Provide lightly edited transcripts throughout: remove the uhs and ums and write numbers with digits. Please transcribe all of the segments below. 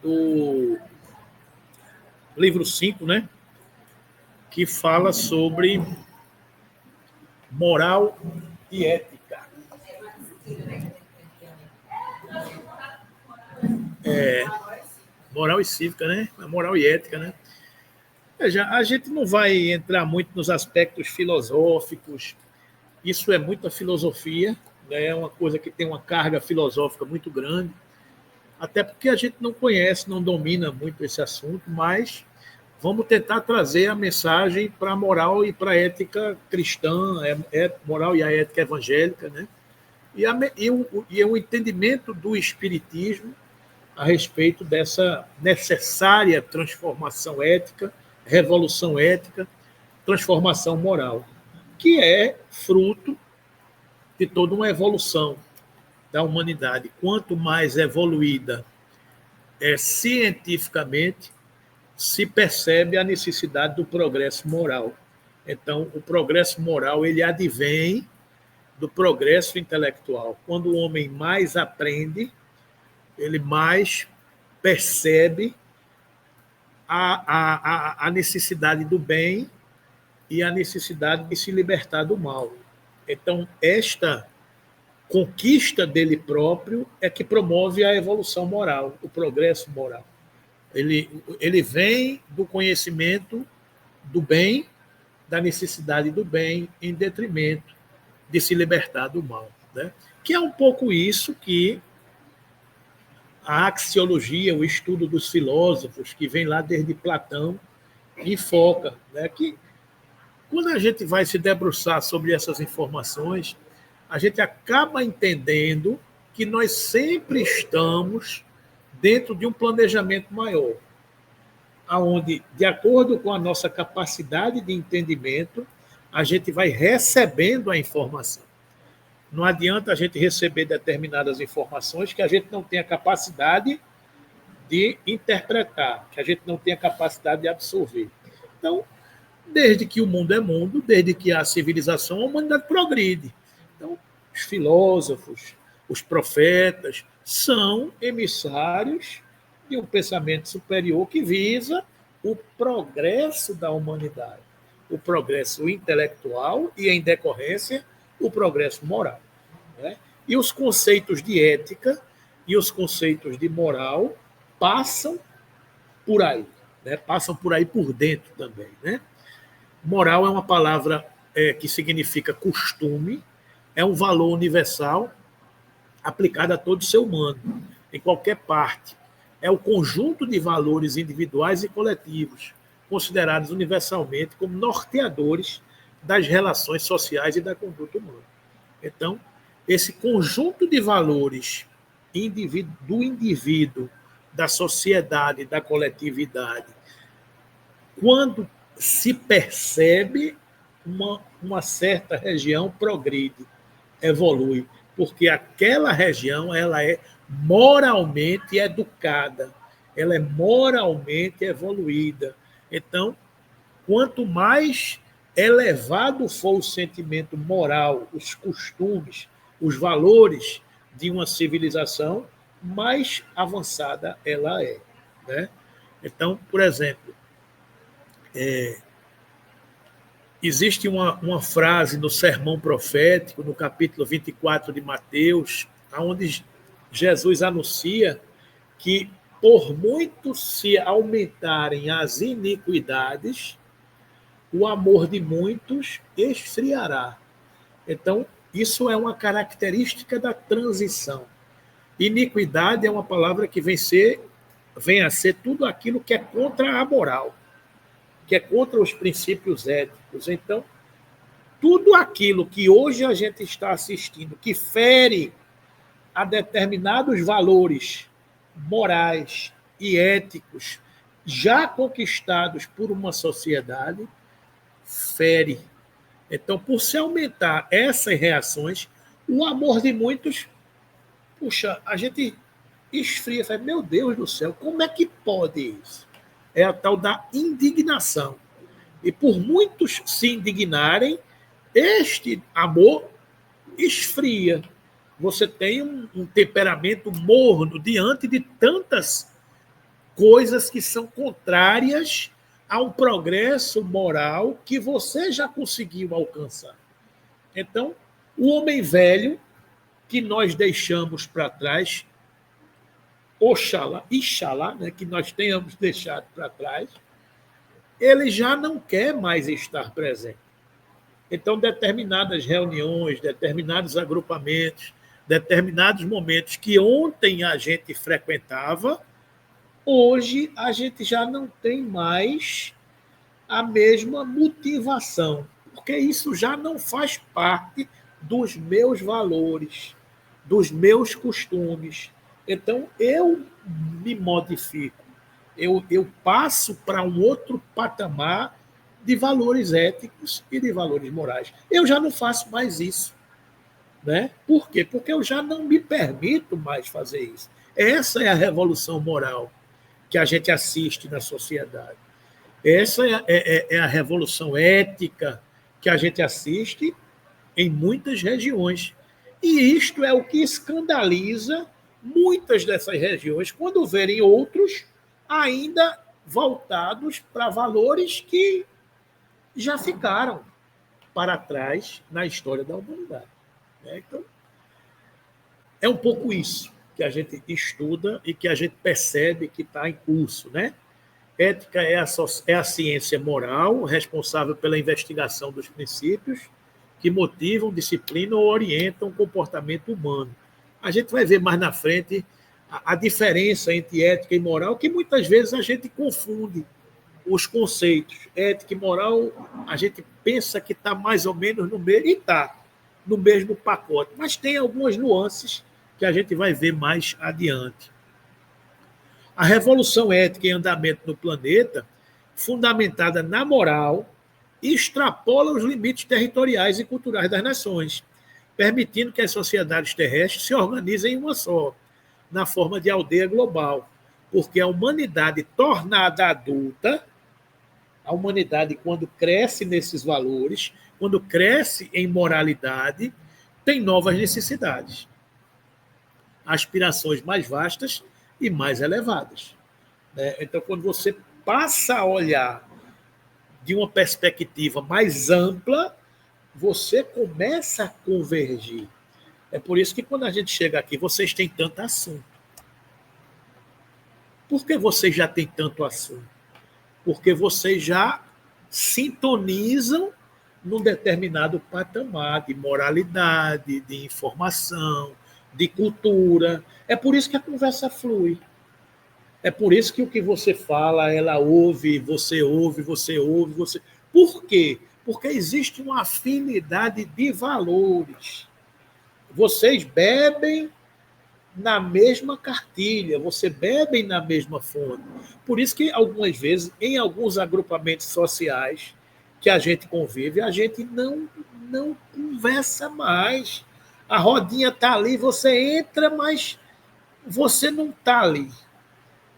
o livro 5, né? Que fala sobre moral e ética. Moral e cívica, né? Moral e ética, né? Veja, a gente não vai entrar muito nos aspectos filosóficos. Isso é muita filosofia, né? É uma coisa que tem uma carga filosófica muito grande, até porque a gente não conhece, não domina muito esse assunto, mas vamos tentar trazer a mensagem para a moral e para a ética cristã, moral e a ética evangélica, né? E o entendimento do espiritismo a respeito dessa necessária transformação ética, revolução ética, transformação moral, que é fruto de toda uma evolução da humanidade. Quanto mais evoluída cientificamente, se percebe a necessidade do progresso moral. Então, o progresso moral ele advém do progresso intelectual. Quando o homem mais aprende, ele mais percebe a necessidade do bem e a necessidade de se libertar do mal. Então, esta conquista dele próprio é que promove a evolução moral, o progresso moral. Ele vem do conhecimento do bem, da necessidade do bem, em detrimento de se libertar do mal. Né? Que é um pouco isso que a axiologia, o estudo dos filósofos, que vem lá desde Platão, enfoca. Né? Que quando a gente vai se debruçar sobre essas informações, a gente acaba entendendo que nós sempre estamos dentro de um planejamento maior, onde, de acordo com a nossa capacidade de entendimento, a gente vai recebendo a informação. Não adianta a gente receber determinadas informações que a gente não tem a capacidade de interpretar, que a gente não tem a capacidade de absorver. Então, desde que o mundo é mundo, desde que há civilização, a humanidade progride. Então, os filósofos, os profetas, são emissários de um pensamento superior que visa o progresso da humanidade, o progresso intelectual e, em decorrência, o progresso moral. Né? E os conceitos de ética e os conceitos de moral passam por aí, né? Passam por aí por dentro também. Né? Moral é uma palavra que significa costume, é um valor universal aplicado a todo ser humano, em qualquer parte. É o conjunto de valores individuais e coletivos, considerados universalmente como norteadores das relações sociais e da conduta humana. Então, esse conjunto de valores do indivíduo, da sociedade, da coletividade, quando se percebe, uma certa região progride, evolui, porque aquela região ela é moralmente educada, ela é moralmente evoluída. Então, quanto mais elevado for o sentimento moral, os costumes, os valores de uma civilização, mais avançada ela é. Né? Então, por exemplo, existe uma frase no Sermão Profético, no capítulo 24 de Mateus, onde Jesus anuncia que, por muito se aumentarem as iniquidades, o amor de muitos esfriará. Então, isso é uma característica da transição. Iniquidade é uma palavra que vem a ser tudo aquilo que é contra a moral, que é contra os princípios éticos. Então, tudo aquilo que hoje a gente está assistindo, que fere a determinados valores morais e éticos já conquistados por uma sociedade, fere. Então, por se aumentar essas reações, o amor de muitos, puxa, a gente esfria, fala, meu Deus do céu, como é que pode isso? É a tal da indignação. E por muitos se indignarem, este amor esfria. Você tem um temperamento morno diante de tantas coisas que são contrárias ao progresso moral que você já conseguiu alcançar. Então, o homem velho que nós deixamos para trás, Oxalá, né, que nós tenhamos deixado para trás, ele já não quer mais estar presente. Então, determinadas reuniões, determinados agrupamentos, determinados momentos que ontem a gente frequentava, hoje a gente já não tem mais a mesma motivação, porque isso já não faz parte dos meus valores, dos meus costumes. Então, eu me modifico, eu passo para um outro patamar de valores éticos e de valores morais. Eu já não faço mais isso. Né? Por quê? Porque eu já não me permito mais fazer isso. Essa é a revolução moral que a gente assiste na sociedade. Essa é a revolução ética que a gente assiste em muitas regiões. E isto é o que escandaliza muitas dessas regiões quando verem outros ainda voltados para valores que já ficaram para trás na história da humanidade. Então, é um pouco isso que a gente estuda e que a gente percebe que está em curso. Né? Ética é a ciência moral responsável pela investigação dos princípios que motivam, disciplinam ou orientam o comportamento humano. A gente vai ver mais na frente a diferença entre ética e moral, que muitas vezes a gente confunde os conceitos. Ética e moral, a gente pensa que está mais ou menos no meio, e está no mesmo pacote, mas tem algumas nuances que a gente vai ver mais adiante. A revolução ética em andamento no planeta, fundamentada na moral, extrapola os limites territoriais e culturais das nações, permitindo que as sociedades terrestres se organizem em uma só, na forma de aldeia global, porque a humanidade tornada adulta, a humanidade, quando cresce nesses valores, quando cresce em moralidade, tem novas necessidades, aspirações mais vastas e mais elevadas. Então, quando você passa a olhar de uma perspectiva mais ampla, você começa a convergir. É por isso que quando a gente chega aqui, vocês têm tanto assunto. Por que vocês já têm tanto assunto? Porque vocês já sintonizam num determinado patamar de moralidade, de informação, de cultura. É por isso que a conversa flui. É por isso que o que você fala, ela ouve, você ouve, você ouve, você... Por quê? Porque existe uma afinidade de valores. Vocês bebem na mesma cartilha, você bebem na mesma fonte. Por isso que algumas vezes, em alguns agrupamentos sociais que a gente convive, a gente não conversa mais. A rodinha está ali, você entra, mas você não está ali.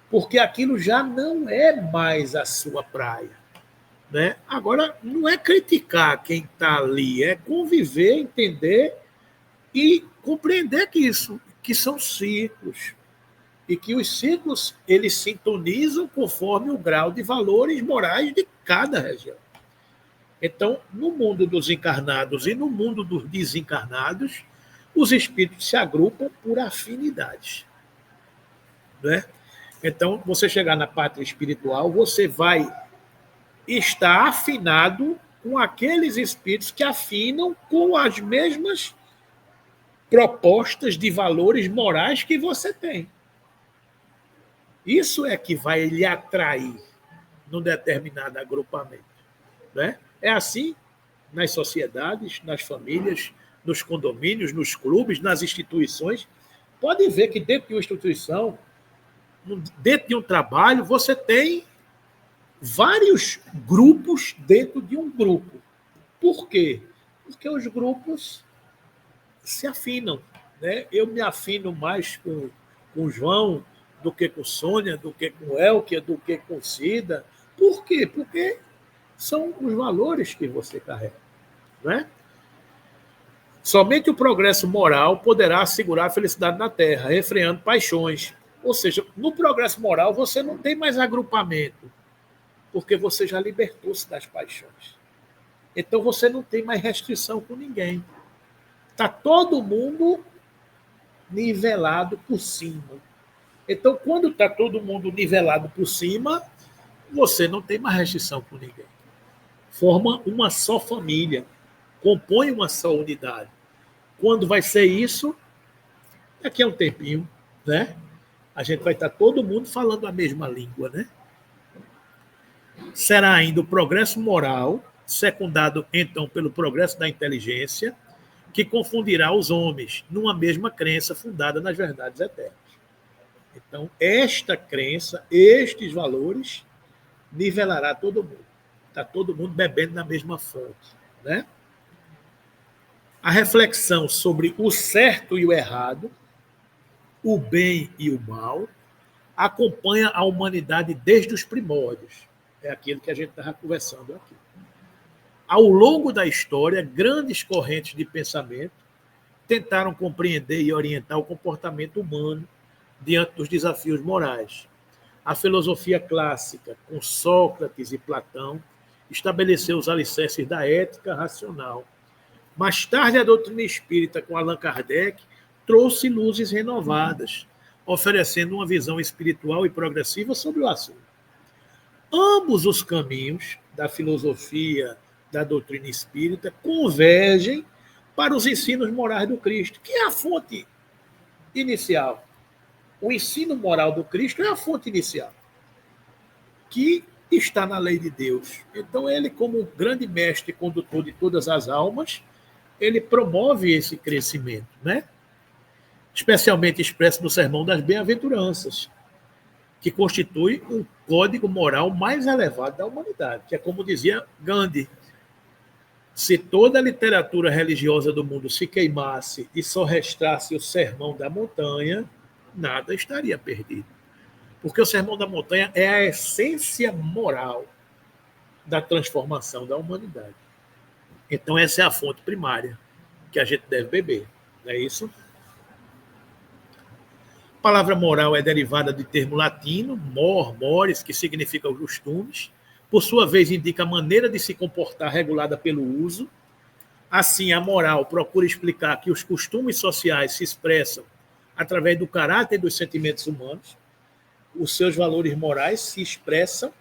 Porque aquilo já não é mais a sua praia. Né? Agora, não é criticar quem está ali, é conviver, entender e compreender que são ciclos. E que os ciclos eles sintonizam conforme o grau de valores morais de cada região. Então, no mundo dos encarnados e no mundo dos desencarnados, os espíritos se agrupam por afinidades. Né? Então, você chegar na pátria espiritual, você vai estar afinado com aqueles espíritos que afinam com as mesmas propostas de valores morais que você tem. Isso é que vai lhe atrair num determinado agrupamento. Né? É assim nas sociedades, nas famílias, nos condomínios, nos clubes, nas instituições. Pode ver que dentro de uma instituição, dentro de um trabalho, você tem vários grupos dentro de um grupo. Por quê? Porque os grupos se afinam. Né? Eu me afino mais com o João do que com Sônia, do que com Elkia, do que com Cida. Por quê? Porque são os valores que você carrega. Né? Somente o progresso moral poderá assegurar a felicidade na Terra, refreando paixões, Ou seja, no progresso moral você não tem mais agrupamento, porque você já libertou-se das paixões. Então você não tem mais restrição com ninguém. Está todo mundo nivelado por cima. Então, quando está todo mundo nivelado por cima, você não tem mais restrição com ninguém. Forma uma só família, compõe uma só unidade. Quando vai ser isso? Daqui a um tempinho, né? A gente vai estar todo mundo falando a mesma língua, né? Será ainda o progresso moral, secundado então pelo progresso da inteligência, que confundirá os homens numa mesma crença fundada nas verdades eternas. Então, esta crença, estes valores, nivelará todo mundo. Está todo mundo bebendo na mesma fonte, né? A reflexão sobre o certo e o errado, o bem e o mal, acompanha a humanidade desde os primórdios. É aquilo que a gente estava conversando aqui. Ao longo da história, grandes correntes de pensamento tentaram compreender e orientar o comportamento humano diante dos desafios morais. A filosofia clássica, com Sócrates e Platão, estabeleceu os alicerces da ética racional. Mais tarde, a doutrina espírita, com Allan Kardec, trouxe luzes renovadas, oferecendo uma visão espiritual e progressiva sobre o assunto. Ambos os caminhos da filosofia, da doutrina espírita, convergem para os ensinos morais do Cristo, que é a fonte inicial. O ensino moral do Cristo é a fonte inicial, que está na lei de Deus. Então, ele, como grande mestre e condutor de todas as almas, ele promove esse crescimento, né? Especialmente expresso no Sermão das Bem-aventuranças, que constitui o código moral mais elevado da humanidade, que é como dizia Gandhi: se toda a literatura religiosa do mundo se queimasse e só restasse o Sermão da Montanha, nada estaria perdido. Porque o Sermão da Montanha é a essência moral da transformação da humanidade. Então, essa é a fonte primária que a gente deve beber. Não é isso? A palavra moral é derivada do termo latino, mores, que significa os costumes. Por sua vez, indica a maneira de se comportar regulada pelo uso. Assim, a moral procura explicar que os costumes sociais se expressam através do caráter e dos sentimentos humanos. Os seus valores morais se expressam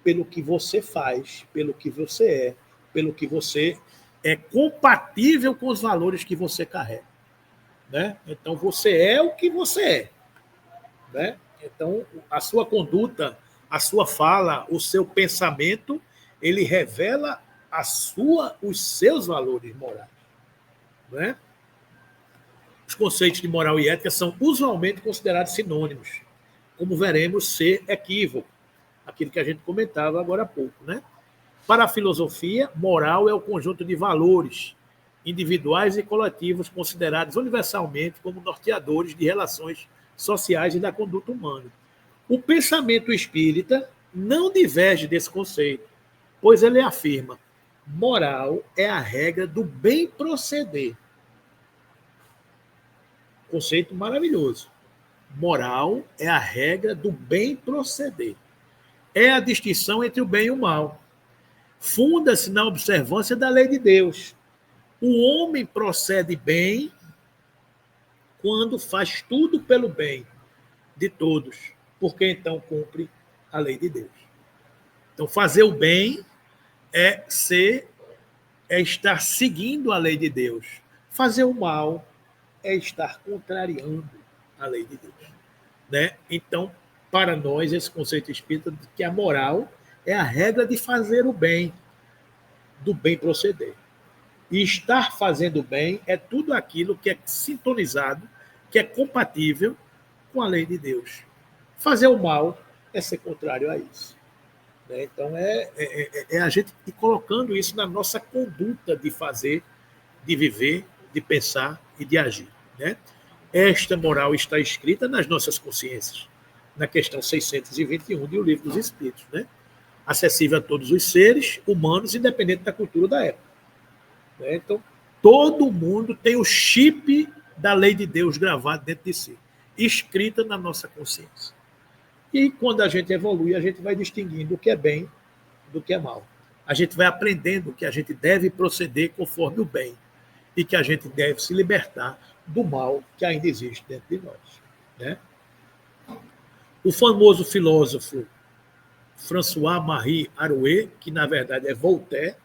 pelo que você faz, pelo que você é, pelo que você é compatível com os valores que você carrega, né? Então, você é o que você é, né? Então, a sua conduta, a sua fala, o seu pensamento, ele revela os seus valores morais, né? Os conceitos de moral e ética são usualmente considerados sinônimos, como veremos ser equívoco, aquilo que a gente comentava agora há pouco, né? Para a filosofia, moral é o conjunto de valores individuais e coletivos considerados universalmente como norteadores de relações sociais e da conduta humana. O pensamento espírita não diverge desse conceito, pois ele afirma: moral é a regra do bem proceder. Conceito maravilhoso. Moral é a regra do bem proceder. É a distinção entre o bem e o mal. Funda-se na observância da lei de Deus. O homem procede bem quando faz tudo pelo bem de todos, porque então cumpre a lei de Deus. Então, fazer o bem é estar seguindo a lei de Deus. Fazer o mal é estar contrariando a lei de Deus, né? Então, para nós, esse conceito espírita de que a moral é a regra de fazer o bem, do bem proceder. E estar fazendo bem é tudo aquilo que é sintonizado, que é compatível com a lei de Deus. Fazer o mal é ser contrário a isso, né? Então, é a gente ir colocando isso na nossa conduta de fazer, de viver, de pensar e de agir, né? Esta moral está escrita nas nossas consciências, na questão 621 do Livro dos Espíritos, né? Acessível a todos os seres humanos, independente da cultura da época, né? Então, todo mundo tem o chip da lei de Deus gravado dentro de si. escrita na nossa consciência. E quando a gente evolui, a gente vai distinguindo o que é bem do que é mal. A gente vai aprendendo que a gente deve proceder conforme o bem e que a gente deve se libertar do mal que ainda existe dentro de nós. Né? O famoso filósofo François-Marie Arouet, que na verdade é Voltaire,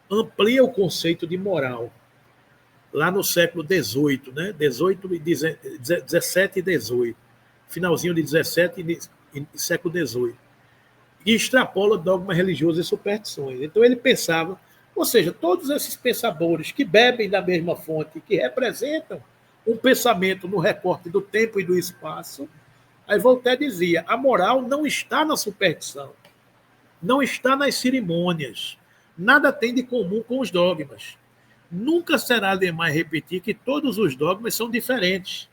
amplia o conceito de moral lá no século XVIII, né? 17 e 18, finalzinho de 17 e século XVIII, e extrapola dogmas religiosos e superstições. Então ele pensava, ou seja, todos esses pensadores que bebem da mesma fonte, que representam um pensamento no recorte do tempo e do espaço, aí Voltaire dizia, a moral não está na superstição, não está nas cerimônias, nada tem de comum com os dogmas. Nunca será demais repetir que todos os dogmas são diferentes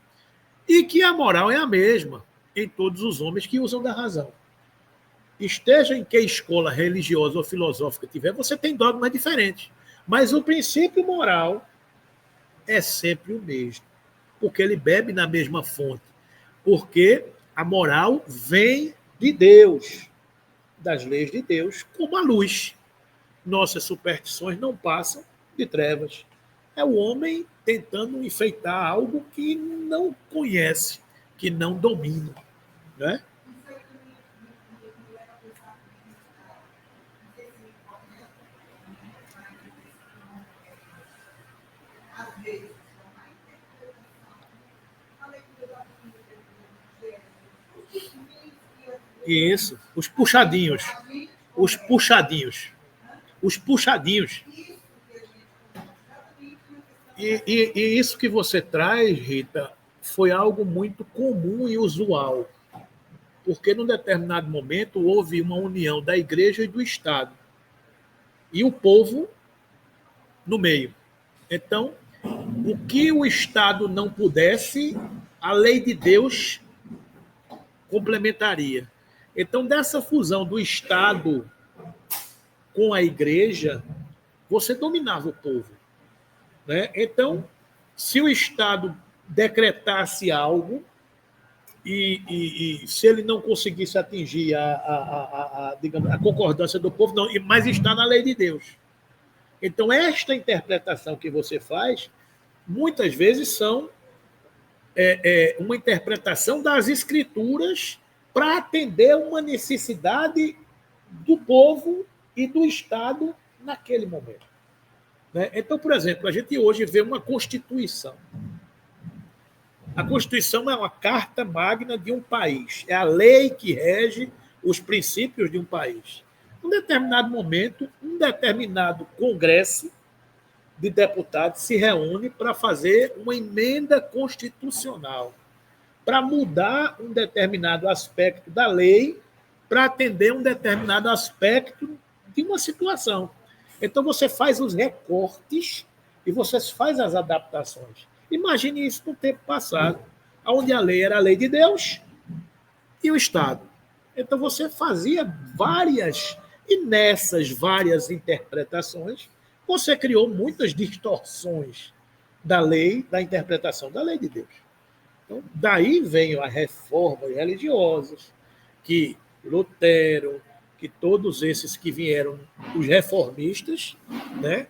e que a moral é a mesma em todos os homens que usam da razão. Esteja em que escola religiosa ou filosófica tiver, você tem dogmas diferentes, mas o princípio moral é sempre o mesmo, porque ele bebe na mesma fonte, porque a moral vem de Deus, das leis de Deus, como a luz. Nossas superstições não passam de trevas. É o homem tentando enfeitar algo que não conhece, que não domina. Né? Isso, os puxadinhos. Os puxadinhos. Os puxadinhos. E isso que você traz, Rita, foi algo muito comum e usual, porque num determinado momento houve uma união da igreja e do Estado, e o povo no meio. Então, o que o Estado não pudesse, a lei de Deus complementaria. Então, dessa fusão do Estado com a igreja, você dominava o povo. Né? Então, se o Estado decretasse algo e se ele não conseguisse atingir digamos, a concordância do povo, não, mas está na lei de Deus. Então, esta interpretação que você faz, muitas vezes são uma interpretação das escrituras para atender uma necessidade do povo e do Estado naquele momento. Né? Então, por exemplo, a gente hoje vê uma Constituição. A Constituição é uma carta magna de um país, é a lei que rege os princípios de um país. Em um determinado momento, um determinado congresso de deputados se reúne para fazer uma emenda constitucional, para mudar um determinado aspecto da lei para atender um determinado aspecto de uma situação. Então, você faz os recortes e você faz as adaptações. Imagine isso no tempo passado, onde a lei era a lei de Deus e o Estado. Então, você fazia várias, e nessas várias interpretações, você criou muitas distorções da lei, da interpretação da lei de Deus. Então, daí vem as reformas religiosas, que Lutero, que todos esses que vieram, os reformistas, né,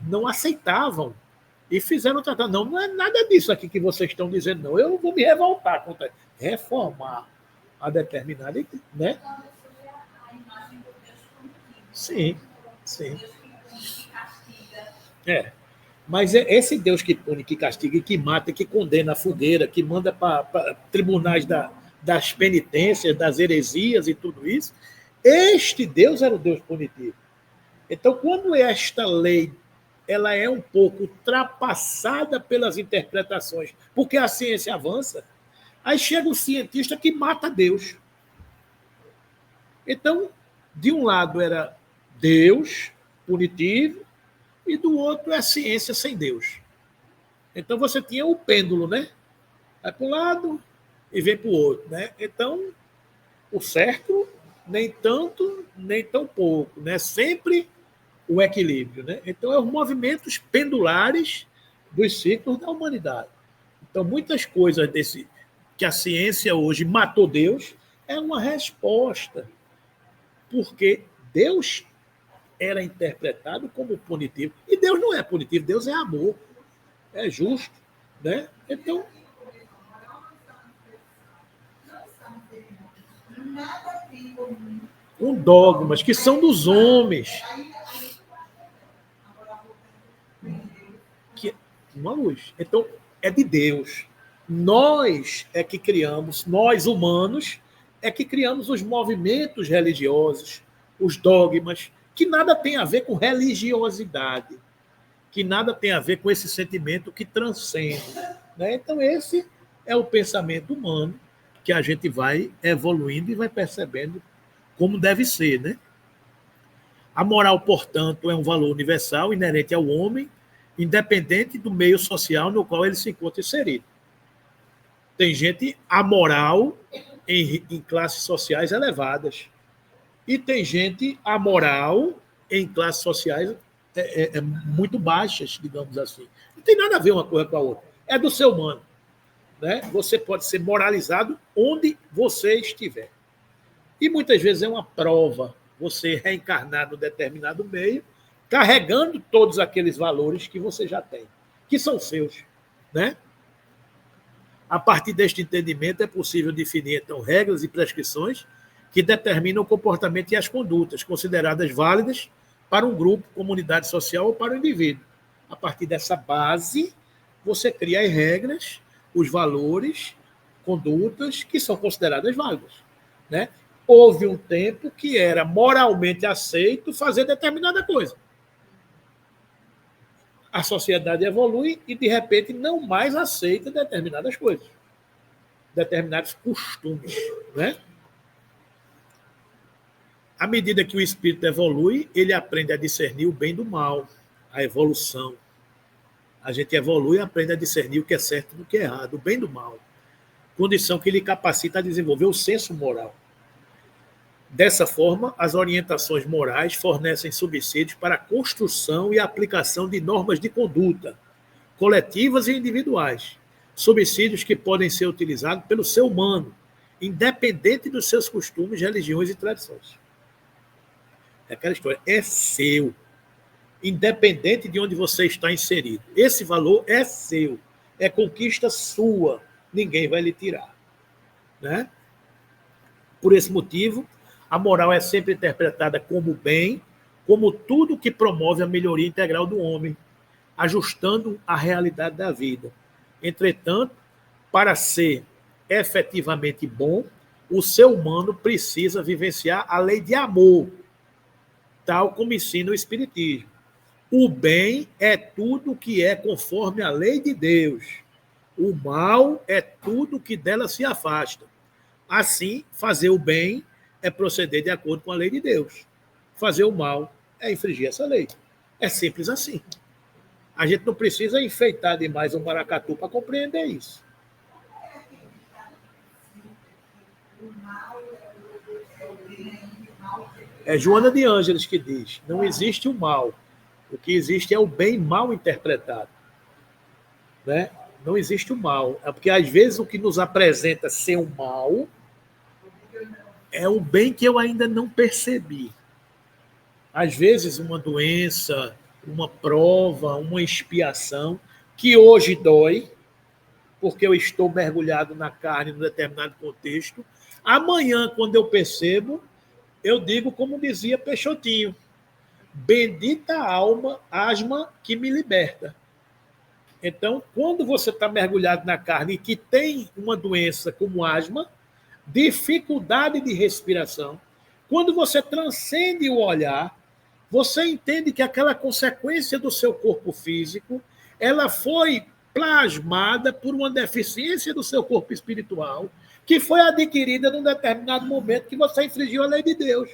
não aceitavam e fizeram tratado. Não, não é nada disso aqui que vocês estão dizendo, não. Eu vou me revoltar contra reformar a determinada. Né? Sim, sim. Mas esse Deus que pune, que castiga, que mata, que condena a fogueira, que manda para tribunais das penitências, das heresias e tudo isso, este Deus era o Deus punitivo. Então, quando esta lei ela é um pouco ultrapassada pelas interpretações, porque a ciência avança, aí chega um cientista que mata Deus. Então, de um lado era Deus punitivo, e do outro é a ciência sem Deus. Então você tinha o pêndulo, né? Vai para um lado e vem para o outro, né? Então, o certo, nem tanto, nem tão pouco, né? Sempre o equilíbrio, né? Então, é os movimentos pendulares dos ciclos da humanidade. Então, muitas coisas que a ciência hoje matou Deus, é uma resposta, porque Deus era interpretado como punitivo, e Deus não é punitivo, Deus é amor, é justo, né? Então, com dogmas que são dos homens, que uma luz. Então, é de Deus. Nós é que criamos, nós humanos, é que criamos os movimentos religiosos, os dogmas, que nada tem a ver com religiosidade, que nada tem a ver com esse sentimento que transcende. Né? Então, esse é o pensamento humano que a gente vai evoluindo e vai percebendo como deve ser. Né? A moral, portanto, é um valor universal inerente ao homem, independente do meio social no qual ele se encontra inserido. Tem gente amoral em classes sociais elevadas. E tem gente amoral em classes sociais muito baixas, digamos assim. Não tem nada a ver uma coisa com a outra. É do ser humano. Né? Você pode ser moralizado onde você estiver. E muitas vezes é uma prova você reencarnar num determinado meio, carregando todos aqueles valores que você já tem, que são seus. Né? A partir deste entendimento, é possível definir, então, regras e prescrições que determinam o comportamento e as condutas consideradas válidas para um grupo, comunidade social ou para o indivíduo. A partir dessa base, você cria as regras, os valores, condutas que são consideradas válidas. Né? Houve um tempo que era moralmente aceito fazer determinada coisa. A sociedade evolui e, de repente, não mais aceita determinadas coisas, determinados costumes. Né? À medida que o espírito evolui, ele aprende a discernir o bem do mal, a evolução. A gente evolui e aprende a discernir o que é certo do que é errado, o bem do mal. Condição que lhe capacita a desenvolver o senso moral. Dessa forma, as orientações morais fornecem subsídios para a construção e a aplicação de normas de conduta, coletivas e individuais. Subsídios que podem ser utilizados pelo ser humano, independente dos seus costumes, religiões e tradições. É aquela história, é seu, independente de onde você está inserido. Esse valor é seu, é conquista sua, ninguém vai lhe tirar. Né? Por esse motivo, a moral é sempre interpretada como bem, como tudo que promove a melhoria integral do homem, ajustando a realidade da vida. Entretanto, para ser efetivamente bom, o ser humano precisa vivenciar a lei de amor, tal como ensina o Espiritismo. O bem é tudo que é conforme a lei de Deus. O mal é tudo que dela se afasta. Assim, fazer o bem é proceder de acordo com a lei de Deus. Fazer o mal é infringir essa lei. É simples assim. A gente não precisa enfeitar demais um maracatu para compreender isso. É Joana de Ângeles que diz: não existe o mal. O que existe é o bem mal interpretado. Né? Não existe o mal. É porque, às vezes, o que nos apresenta ser o mal é o bem que eu ainda não percebi. Às vezes, uma doença, uma prova, uma expiação, que hoje dói, porque eu estou mergulhado na carne num determinado contexto. Amanhã, quando eu percebo, eu digo como dizia Peixotinho: bendita alma, asma que me liberta. Então, quando você está mergulhado na carne e que tem uma doença como asma, dificuldade de respiração, quando você transcende o olhar, você entende que aquela consequência do seu corpo físico, ela foi plasmada por uma deficiência do seu corpo espiritual, que foi adquirida num determinado momento que você infringiu a lei de Deus.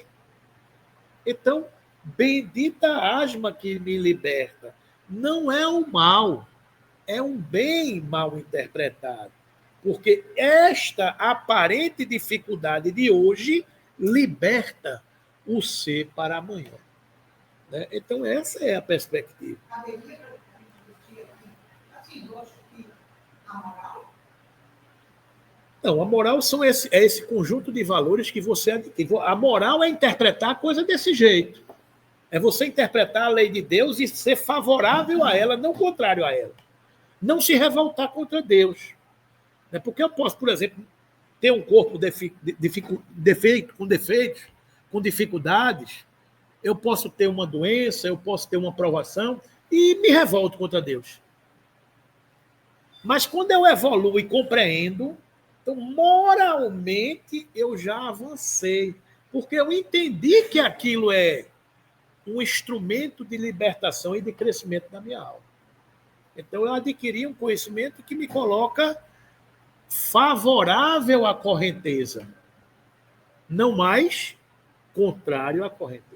Então, bendita asma que me liberta. Não é o mal, é um bem mal interpretado. Porque esta aparente dificuldade de hoje liberta o ser para amanhã. Né? Então, essa é a perspectiva. Não, a moral é esse conjunto de valores que você adquire. A moral é interpretar a coisa desse jeito. É você interpretar a lei de Deus e ser favorável a ela, não contrário a ela. Não se revoltar contra Deus. Porque eu posso, por exemplo, ter um corpo com defeitos, com dificuldades, eu posso ter uma doença, eu posso ter uma provação e me revolto contra Deus. Mas quando eu evoluo e compreendo, então moralmente eu já avancei, porque eu entendi que aquilo é um instrumento de libertação e de crescimento da minha alma. Então eu adquiri um conhecimento que me coloca favorável à correnteza, não mais contrário à correnteza.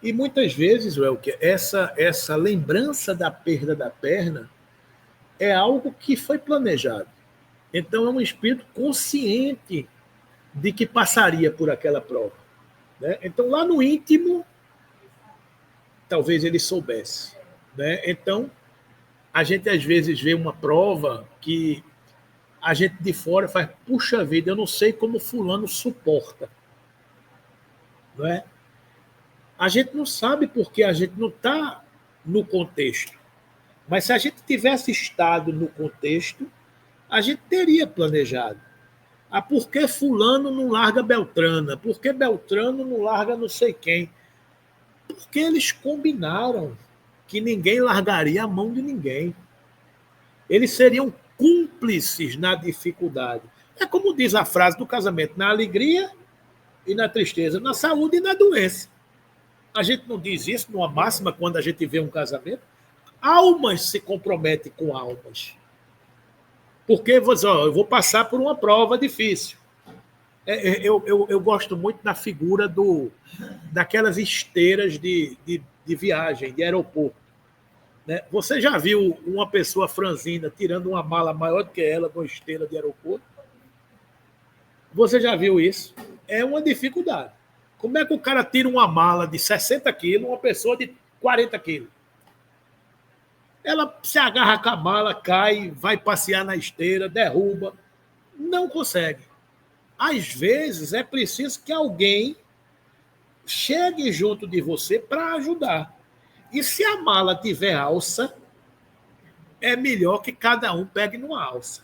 E muitas vezes, Welker, essa lembrança da perda da perna é algo que foi planejado. Então, é um espírito consciente de que passaria por aquela prova. Né? Então, lá no íntimo, talvez ele soubesse. Né? Então, a gente às vezes vê uma prova que a gente de fora faz, puxa vida, eu não sei como fulano suporta. Não é? A gente não sabe porque a gente não está no contexto. Mas se a gente tivesse estado no contexto, a gente teria planejado. Por que fulano não larga Beltrana? Por que Beltrano não larga não sei quem? Porque eles combinaram que ninguém largaria a mão de ninguém. Eles seriam cúmplices na dificuldade. É como diz a frase do casamento, na alegria e na tristeza, na saúde e na doença. A gente não diz isso numa máxima quando a gente vê um casamento? Almas se comprometem com almas. Porque eu vou passar por uma prova difícil. Eu gosto muito da figura daquelas esteiras de viagem, de aeroporto. Né? Você já viu uma pessoa franzina tirando uma mala maior do que ela de uma esteira de aeroporto? Você já viu isso? É uma dificuldade. Como é que o cara tira uma mala de 60 quilos, uma pessoa de 40 quilos? Ela se agarra com a mala, cai, vai passear na esteira, derruba. Não consegue. Às vezes é preciso que alguém chegue junto de você para ajudar. E se a mala tiver alça, é melhor que cada um pegue numa alça.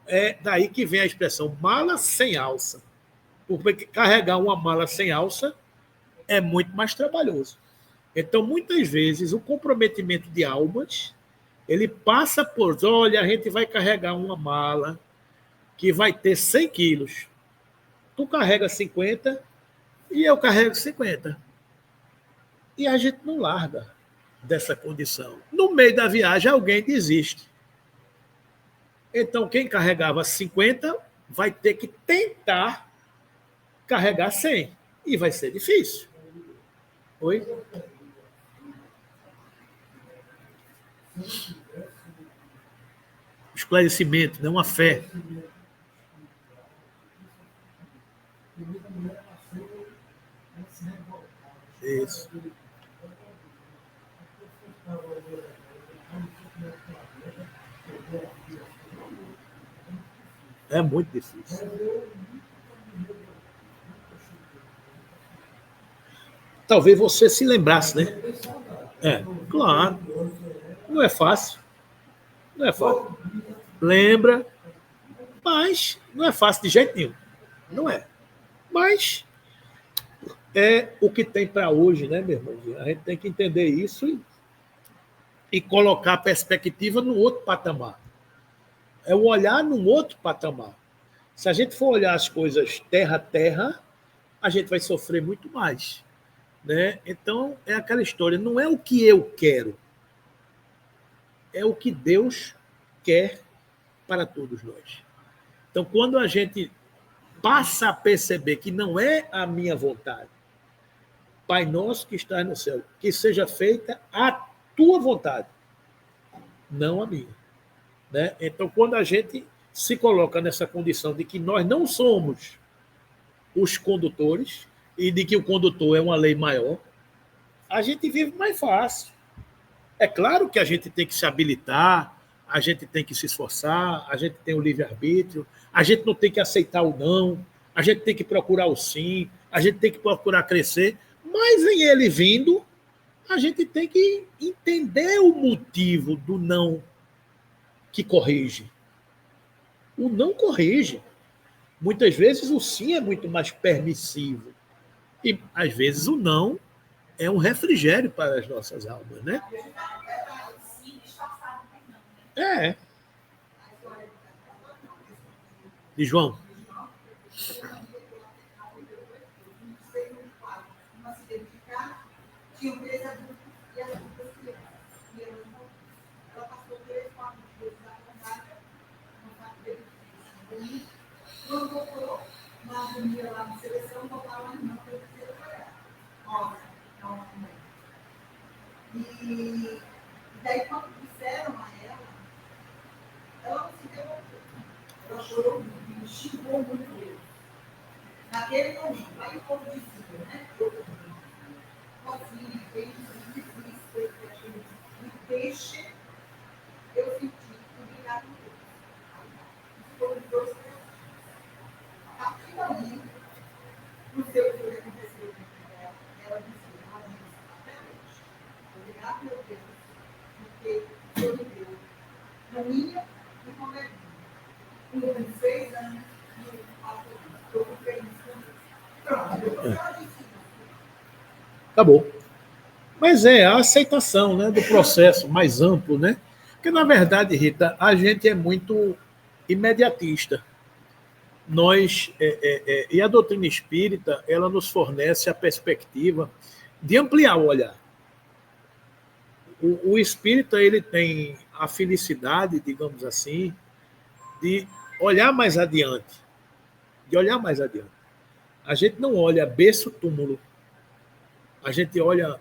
É daí que vem a expressão mala sem alça. Porque carregar uma mala sem alça é muito mais trabalhoso. Então, muitas vezes, o comprometimento de almas, ele passa por, olha, a gente vai carregar uma mala que vai ter 100 quilos. Tu carrega 50 e eu carrego 50. E a gente não larga dessa condição. No meio da viagem, alguém desiste. Então, quem carregava 50 vai ter que tentar carregar 100. E vai ser difícil. Oi? Esclarecimento, não a fé. Isso. É muito difícil. Talvez você se lembrasse, né? Claro. Não é fácil. Não é fácil. Lembra, mas não é fácil de jeito nenhum. Não é. Mas é o que tem para hoje, né, meu irmão? A gente tem que entender isso e colocar a perspectiva no outro patamar. É o olhar num outro patamar. Se a gente for olhar as coisas terra a terra, a gente vai sofrer muito mais. né? Então, é aquela história, não é o que eu quero, é o que Deus quer para todos nós. Então, quando a gente passa a perceber que não é a minha vontade, Pai nosso que estás no céu, que seja feita a tua vontade, não a minha. Né? Então, quando a gente se coloca nessa condição de que nós não somos os condutores e de que o condutor é uma lei maior, a gente vive mais fácil. É claro que a gente tem que se habilitar, a gente tem que se esforçar, a gente tem o livre-arbítrio, a gente não tem que aceitar o não, a gente tem que procurar o sim, a gente tem que procurar crescer, mas em ele vindo, a gente tem que entender o motivo do não que corrige. O não corrige. Muitas vezes o sim é muito mais permissivo. E às vezes o não é um refrigério para as nossas almas, né? É. De João. E daí, quando disseram a ela não se deu. Ela chorou muito, xingou muito ele. Naquele momento, aí o povo dizia, né? Sozinho, fez isso, e deixe eu sentir obrigado com Deus. Foram dois pedaços. A partir daí, no seu que aconteceu com ela, ela dizia, até hoje, obrigado, meu Deus, porque o Senhor me deu caminha e comer. Com 26 anos, eu estou feliz com isso. Pronto, eu já disse. Acabou. Mas é a aceitação, né, do processo mais amplo, né? Porque, na verdade, Rita, a gente é muito imediatista. Nós, e a doutrina espírita, ela nos fornece a perspectiva de ampliar o olhar. O espírita, ele tem a felicidade, digamos assim, de olhar mais adiante. De olhar mais adiante. A gente não olha berço túmulo. A gente olha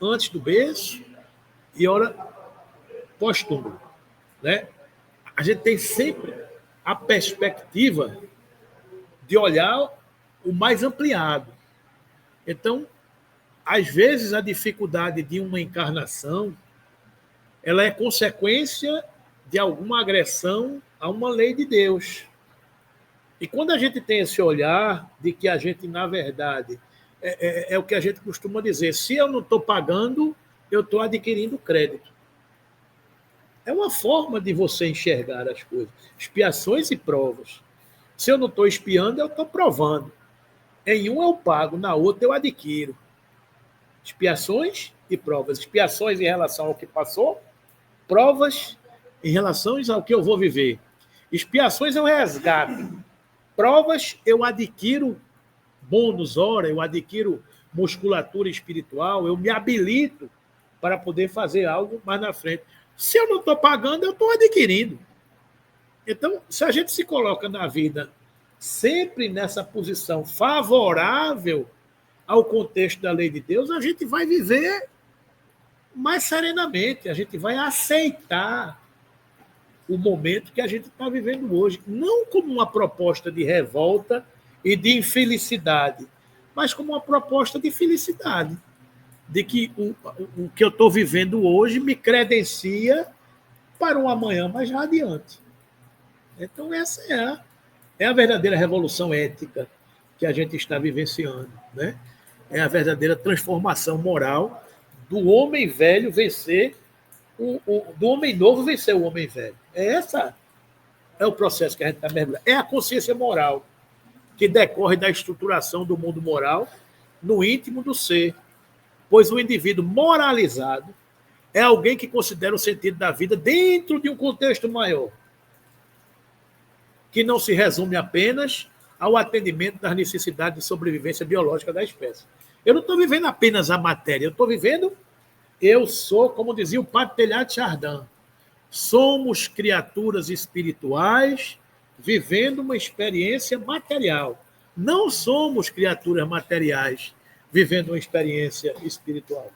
antes do berço e olha pós-túmulo, né? A gente tem sempre a perspectiva de olhar o mais ampliado. Então, às vezes, a dificuldade de uma encarnação ela é consequência de alguma agressão a uma lei de Deus. E quando a gente tem esse olhar de que a gente, na verdade, é o que a gente costuma dizer, se eu não estou pagando, eu estou adquirindo crédito. É uma forma de você enxergar as coisas. Expiações e provas. Se eu não estou espiando, eu estou provando. Em um eu pago, na outra eu adquiro. Expiações e provas. Expiações em relação ao que passou, provas em relação ao que eu vou viver. Expiações eu resgato. Provas eu adquiro bônus hora, eu adquiro musculatura espiritual, eu me habilito para poder fazer algo mais na frente. Se eu não estou pagando, eu estou adquirindo. Então, se a gente se coloca na vida sempre nessa posição favorável ao contexto da lei de Deus, a gente vai viver mais serenamente, a gente vai aceitar o momento que a gente está vivendo hoje, não como uma proposta de revolta e de infelicidade, mas como uma proposta de felicidade, de que o que eu estou vivendo hoje me credencia para um amanhã mais radiante. Então, essa é a verdadeira revolução ética que a gente está vivenciando, né? É a verdadeira transformação moral do homem velho vencer, do homem novo vencer o homem velho. Essa é o processo que a gente está mergulhando. É a consciência moral que decorre da estruturação do mundo moral no íntimo do ser, pois o indivíduo moralizado é alguém que considera o sentido da vida dentro de um contexto maior, que não se resume apenas ao atendimento das necessidades de sobrevivência biológica da espécie. Eu não estou vivendo apenas a matéria, eu estou vivendo, eu sou, como dizia o Padre Teilhard de Chardin, somos criaturas espirituais vivendo uma experiência material. Não somos criaturas materiais vivendo uma experiência espiritual.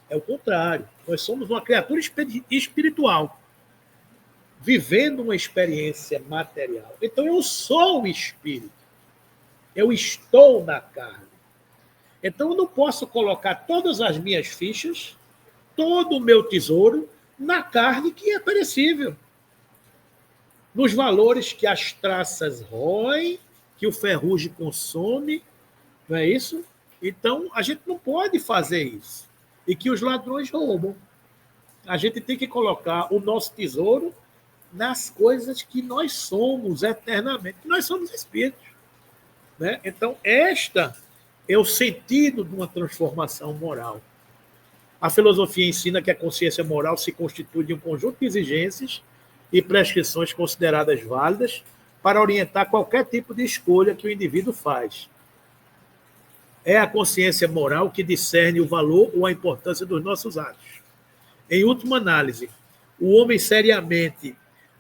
É o contrário. Nós somos uma criatura espiritual vivendo uma experiência material. Então eu sou o espírito. Eu estou na carne. Então eu não posso colocar todas as minhas fichas, todo o meu tesouro, na carne que é perecível. Nos valores que as traças roem, que o ferrugem consome, não é isso? Então a gente não pode fazer isso. E que os ladrões roubam. A gente tem que colocar o nosso tesouro nas coisas que nós somos eternamente. Nós somos espíritos. Né? Então, esta é o sentido de uma transformação moral. A filosofia ensina que a consciência moral se constitui de um conjunto de exigências e prescrições consideradas válidas para orientar qualquer tipo de escolha que o indivíduo faz. É a consciência moral que discerne o valor ou a importância dos nossos atos. Em última análise, o homem seriamente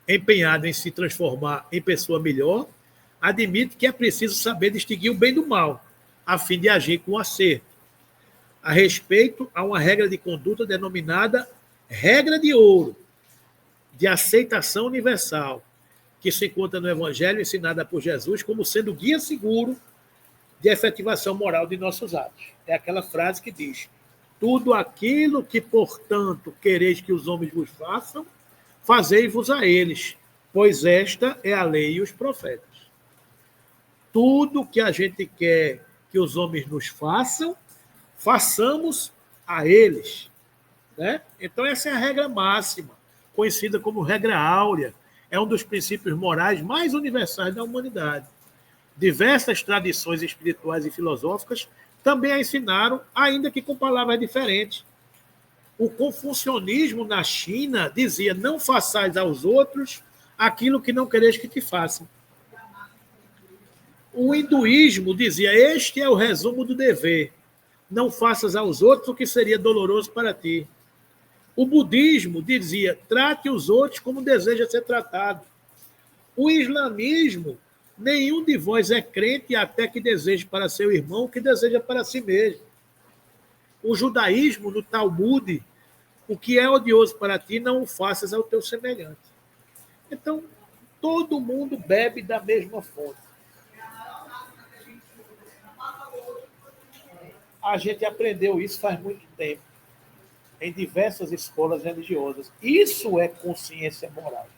empenhado em se transformar em pessoa melhor admite que é preciso saber distinguir o bem do mal, a fim de agir com acerto. A respeito a uma regra de conduta denominada regra de ouro, de aceitação universal, que se encontra no Evangelho ensinada por Jesus como sendo guia seguro de efetivação moral de nossos atos. É aquela frase que diz: tudo aquilo que, portanto, quereis que os homens vos façam, fazei-vos a eles, pois esta é a lei e os profetas. Tudo que a gente quer que os homens nos façam, façamos a eles. Né? Então, essa é a regra máxima, conhecida como regra áurea. É um dos princípios morais mais universais da humanidade. Diversas tradições espirituais e filosóficas também a ensinaram, ainda que com palavras diferentes. O confucionismo na China dizia: não façais aos outros aquilo que não quereis que te façam. O hinduísmo dizia: este é o resumo do dever. Não faças aos outros o que seria doloroso para ti. O budismo dizia: trate os outros como deseja ser tratado. O islamismo: nenhum de vós é crente até que deseje para seu irmão o que deseja para si mesmo. O judaísmo, no Talmud: o que é odioso para ti, não o faças ao teu semelhante. Então, todo mundo bebe da mesma fonte. A gente aprendeu isso faz muito tempo, em diversas escolas religiosas. Isso é consciência moral.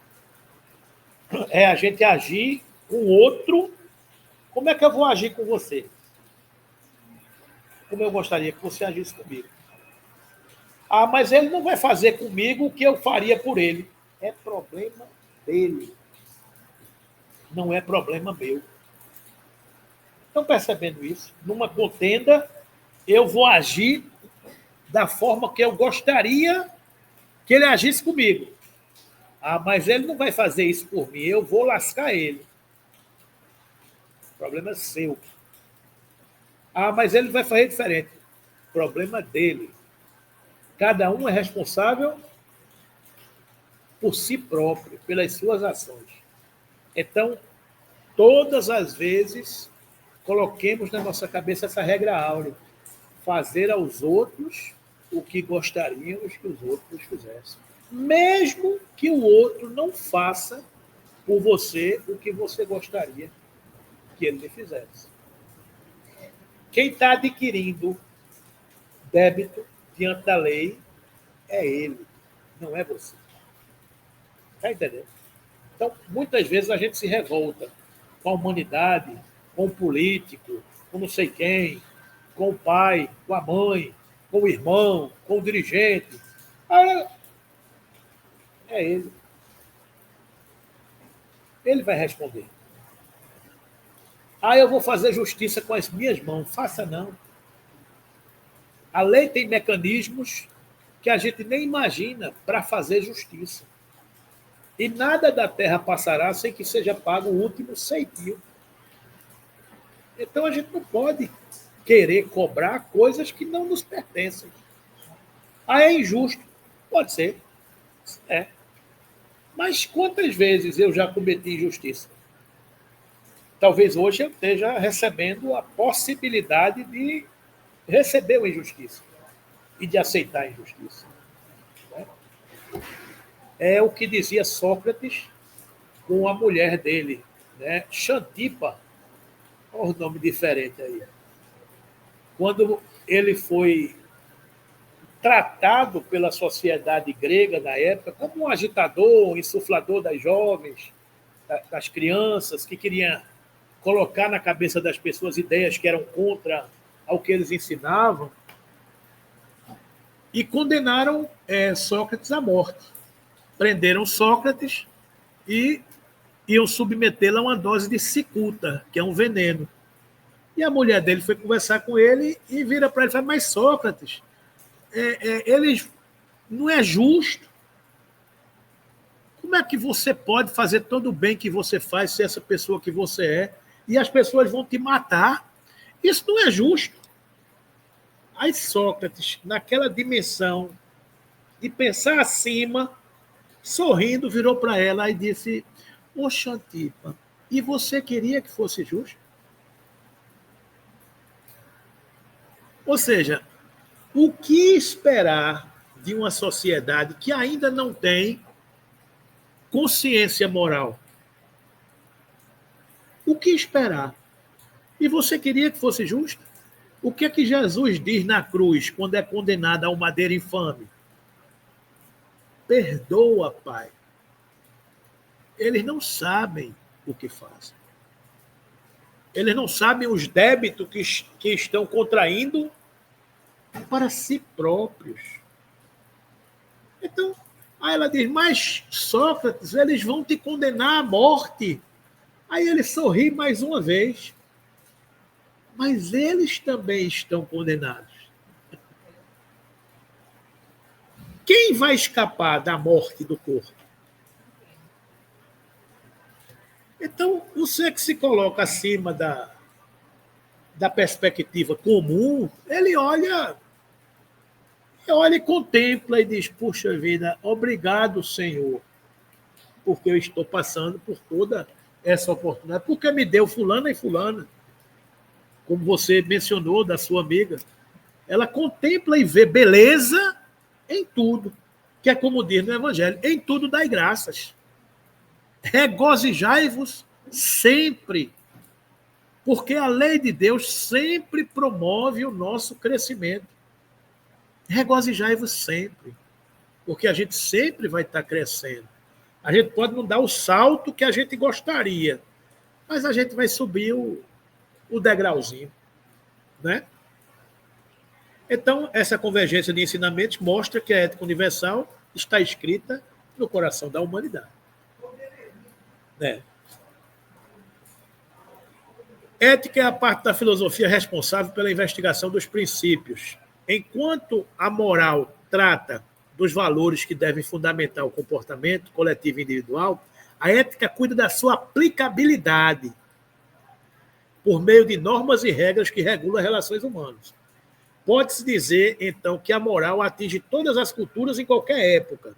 É a gente agir com o outro. Como é que eu vou agir com você? Como eu gostaria que você agisse comigo. Ah, mas ele não vai fazer comigo o que eu faria por ele. É problema dele. Não é problema meu. Estão percebendo isso? Numa contenda, eu vou agir da forma que eu gostaria que ele agisse comigo. Ah, mas ele não vai fazer isso por mim, eu vou lascar ele. O problema é seu. Ah, mas ele vai fazer diferente. O problema dele. Cada um é responsável por si próprio, pelas suas ações. Então, todas as vezes, coloquemos na nossa cabeça essa regra áurea: fazer aos outros o que gostaríamos que os outros fizessem. Mesmo que o outro não faça por você o que você gostaria que ele lhe fizesse. Quem está adquirindo débito diante da lei é ele, não é você. Está entendendo? Então, muitas vezes a gente se revolta com a humanidade, com o político, com não sei quem, com o pai, com a mãe, com o irmão, com o dirigente. É ele. Ele vai responder. Ah, eu vou fazer justiça com as minhas mãos. Faça não. A lei tem mecanismos que a gente nem imagina para fazer justiça. E nada da terra passará sem que seja pago o último ceitil. Então a gente não pode querer cobrar coisas que não nos pertencem. Ah, é injusto. Pode ser. É. Mas quantas vezes eu já cometi injustiça? Talvez hoje eu esteja recebendo a possibilidade de receber uma injustiça e de aceitar a injustiça. É o que dizia Sócrates com a mulher dele, né? Xantipa, olha o nome diferente aí. Quando ele foi tratado pela sociedade grega na época como um agitador, um insuflador das jovens, das crianças, que queria colocar na cabeça das pessoas ideias que eram contra ao que eles ensinavam, e condenaram Sócrates à morte. Prenderam Sócrates e iam submetê-lo a uma dose de cicuta, que é um veneno. E a mulher dele foi conversar com ele e vira para ele e fala: mas Sócrates, eles não é justo. Como é que você pode fazer todo o bem que você faz, ser essa pessoa que você é, e as pessoas vão te matar? Isso não é justo. Aí Sócrates, naquela dimensão de pensar acima, sorrindo, virou para ela e disse: ô Xantipa, e você queria que fosse justo? Ou seja, o que esperar de uma sociedade que ainda não tem consciência moral? O que esperar? E você queria que fosse justo? O que é que Jesus diz na cruz quando é condenado ao madeiro infame? Perdoa, Pai. Eles não sabem o que fazem. Eles não sabem os débitos que estão contraindo para si próprios. Então, aí ela diz: mas Sócrates, eles vão te condenar à morte. Aí ele sorri mais uma vez. Mas eles também estão condenados. Quem vai escapar da morte do corpo? Então, você que se coloca acima da perspectiva comum, ele olha e contempla e diz: puxa vida, obrigado, Senhor, porque eu estou passando por toda essa oportunidade, porque me deu fulana e fulana, como você mencionou da sua amiga. Ela contempla e vê beleza em tudo, que é como diz no Evangelho: em tudo dai graças. Regozijai-vos sempre, porque a lei de Deus sempre promove o nosso crescimento. Regozijai-vos sempre, porque a gente sempre vai estar crescendo. A gente pode não dar o salto que a gente gostaria, mas a gente vai subir o degrauzinho, né? Então, essa convergência de ensinamentos mostra que a ética universal está escrita no coração da humanidade, né? Ética é a parte da filosofia responsável pela investigação dos princípios. Enquanto a moral trata dos valores que devem fundamentar o comportamento coletivo e individual, a ética cuida da sua aplicabilidade por meio de normas e regras que regulam as relações humanas. Pode-se dizer, então, que a moral atinge todas as culturas em qualquer época,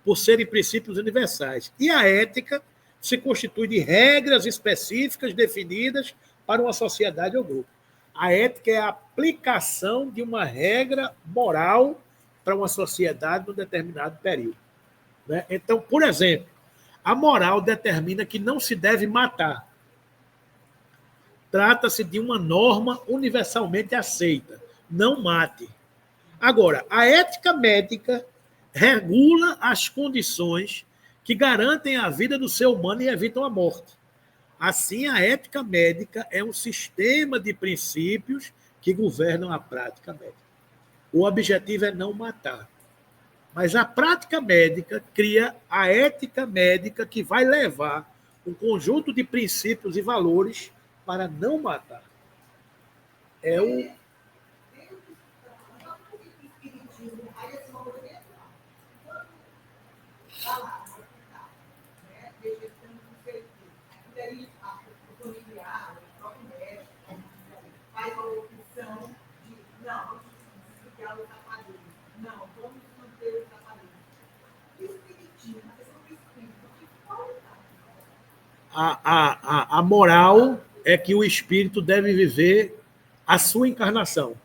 por serem princípios universais. E a ética se constitui de regras específicas definidas para uma sociedade ou grupo. A ética é a aplicação de uma regra moral para uma sociedade num determinado período, né? Então, por exemplo, a moral determina que não se deve matar. Trata-se de uma norma universalmente aceita. Não mate. Agora, a ética médica regula as condições que garantem a vida do ser humano e evitam a morte. Assim, a ética médica é um sistema de princípios que governam a prática médica. O objetivo é não matar. Mas a prática médica cria a ética médica que vai levar um conjunto de princípios e valores para não matar. É o. Faz uma opção a moral é que o espírito deve viver a sua encarnação.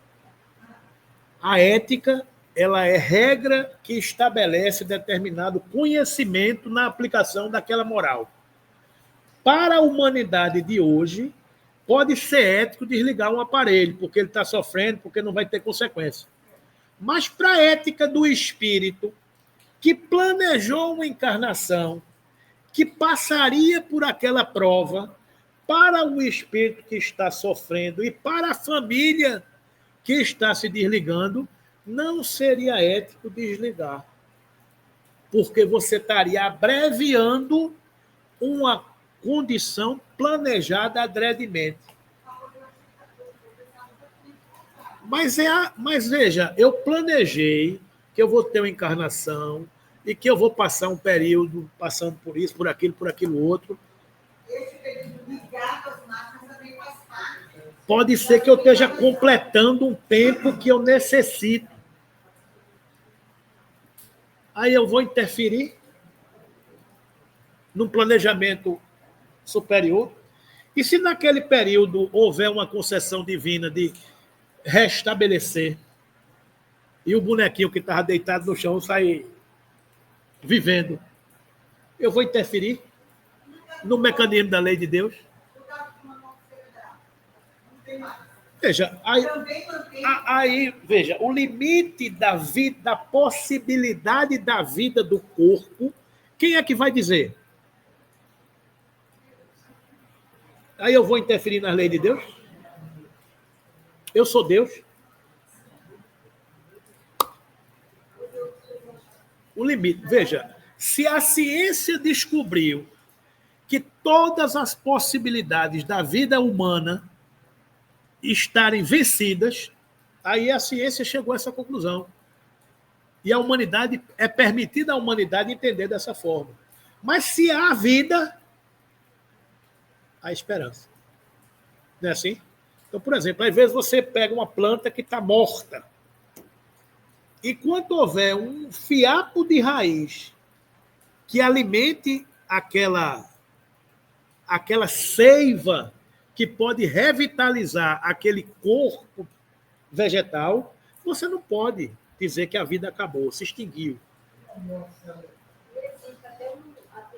A ética, ela é regra que estabelece determinado conhecimento na aplicação daquela moral. Para a humanidade de hoje, pode ser ético desligar um aparelho, porque ele está sofrendo, porque não vai ter consequência. Mas para a ética do espírito, que planejou uma encarnação, que passaria por aquela prova, para o espírito que está sofrendo e para a família que está se desligando, não seria ético desligar. Porque você estaria abreviando uma condição planejada adredemente. Mas veja, eu planejei que eu vou ter uma encarnação e que eu vou passar um período passando por isso, por aquilo outro. Esse período ligado às máquinas também faz parte. Pode ser que eu esteja completando um tempo que eu necessito. Aí eu vou interferir num planejamento superior. E se naquele período houver uma concessão divina de restabelecer e o bonequinho que estava deitado no chão sair vivendo, eu vou interferir no mecanismo da lei de Deus? Veja, aí, veja, o limite da vida, da possibilidade da vida do corpo, quem é que vai dizer? Aí eu vou interferir na lei de Deus? Eu sou Deus? O limite. Veja, se a ciência descobriu que todas as possibilidades da vida humana estarem vencidas, aí a ciência chegou a essa conclusão. E a humanidade, é permitida à humanidade entender dessa forma. Mas se há vida, há esperança. Não é assim? Então, por exemplo, às vezes você pega uma planta que está morta. E quando houver um fiapo de raiz que alimente aquela seiva que pode revitalizar aquele corpo vegetal, você não pode dizer que a vida acabou, se extinguiu.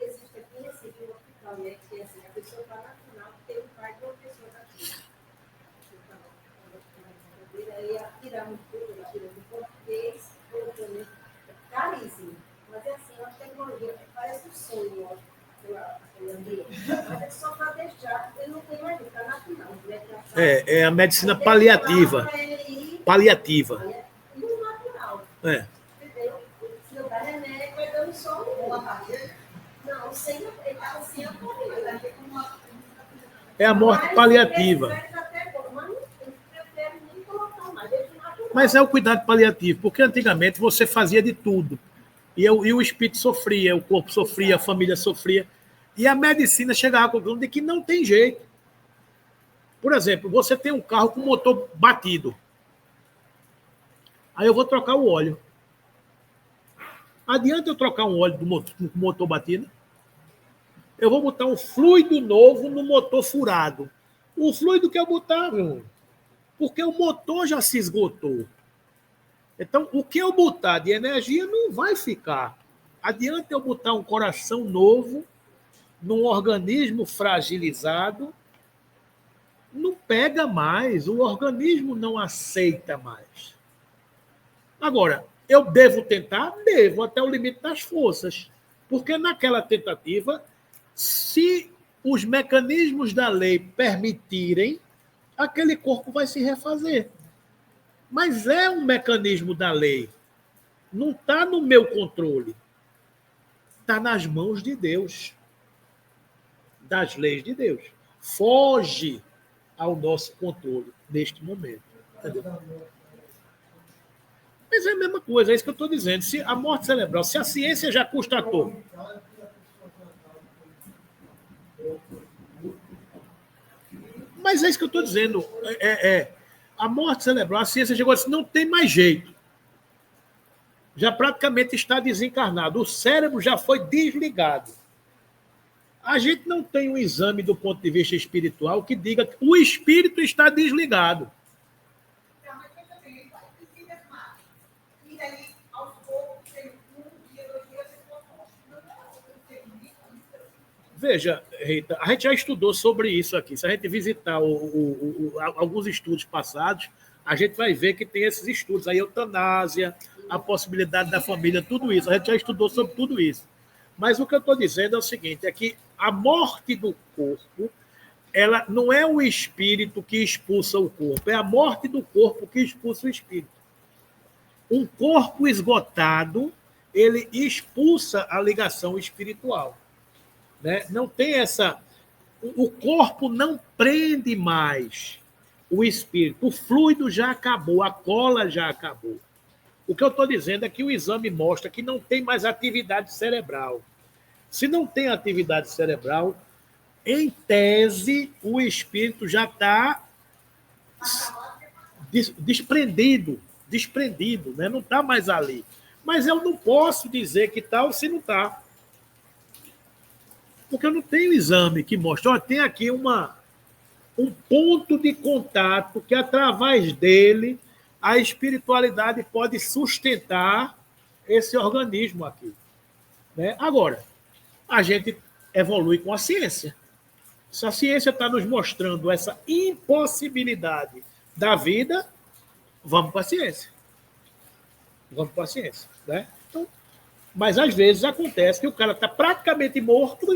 Existe aqui nesse hospital, né? Que assim, a pessoa está na final, tem um pai de uma pessoa daqui. Aí tirar um pouco, tira do português, colocando caríssimo. Mas é assim, a tecnologia parece um sonho, ó. Mas é só para deixar, ele não tem mais, está na final. É a medicina paliativa. Paliativa. E o natural. Entendeu? Se não dá remédio, vai dando só uma barriga. Não, sem ele está assim, a morrer. É a morte paliativa. Mas é o cuidado paliativo, porque antigamente você fazia de tudo. E o espírito sofria, o corpo sofria, a família sofria. E a medicina chegava à conclusão de que não tem jeito. Por exemplo, você tem um carro com motor batido. Aí eu vou trocar o óleo. Adianta eu trocar um óleo do motor batido? Eu vou botar um fluido novo no motor furado. O fluido que eu botar, meu irmão, porque o motor já se esgotou. Então, o que eu botar de energia não vai ficar. Adianta eu botar um coração novo num organismo fragilizado, não pega mais, o organismo não aceita mais. Agora, eu devo tentar? Devo, até o limite das forças. Porque naquela tentativa, se os mecanismos da lei permitirem, aquele corpo vai se refazer. Mas é um mecanismo da lei. Não está no meu controle. Está nas mãos de Deus. Das leis de Deus. Foge ao nosso controle neste momento. Entendeu? Mas é a mesma coisa, é isso que eu estou dizendo. Se a morte cerebral, se a ciência já constatou. Mas é isso que eu estou dizendo. A morte cerebral, a ciência chegou assim, não tem mais jeito. Já praticamente está desencarnado. O cérebro já foi desligado. A gente não tem um exame do ponto de vista espiritual que diga que o espírito está desligado. Então, mas também vai precisar mais. E daí, aos poucos, tem um dia, 2 dias, você pode Veja, Rita, a gente já estudou sobre isso aqui. Se a gente visitar alguns estudos passados, a gente vai ver que tem esses estudos. A eutanásia, a possibilidade da família, tudo isso. A gente já estudou sobre tudo isso. Mas o que eu estou dizendo é o seguinte, é que a morte do corpo, ela não é o espírito que expulsa o corpo, é a morte do corpo que expulsa o espírito. Um corpo esgotado, ele expulsa a ligação espiritual. Né? Não tem essa... O corpo não prende mais o espírito. O fluido já acabou, a cola já acabou. O que eu estou dizendo é que o exame mostra que não tem mais atividade cerebral. Se não tem atividade cerebral, em tese, o espírito já está desprendido, né? Não está mais ali. Mas eu não posso dizer que está ou se não está. Porque eu não tenho exame que mostra. Olha, tem aqui um ponto de contato que, através dele, a espiritualidade pode sustentar esse organismo aqui. Né? Agora, a gente evolui com a ciência. Se a ciência está nos mostrando essa impossibilidade da vida, vamos para a ciência. Vamos para a ciência. Né? Então, mas, às vezes, acontece que o cara está praticamente morto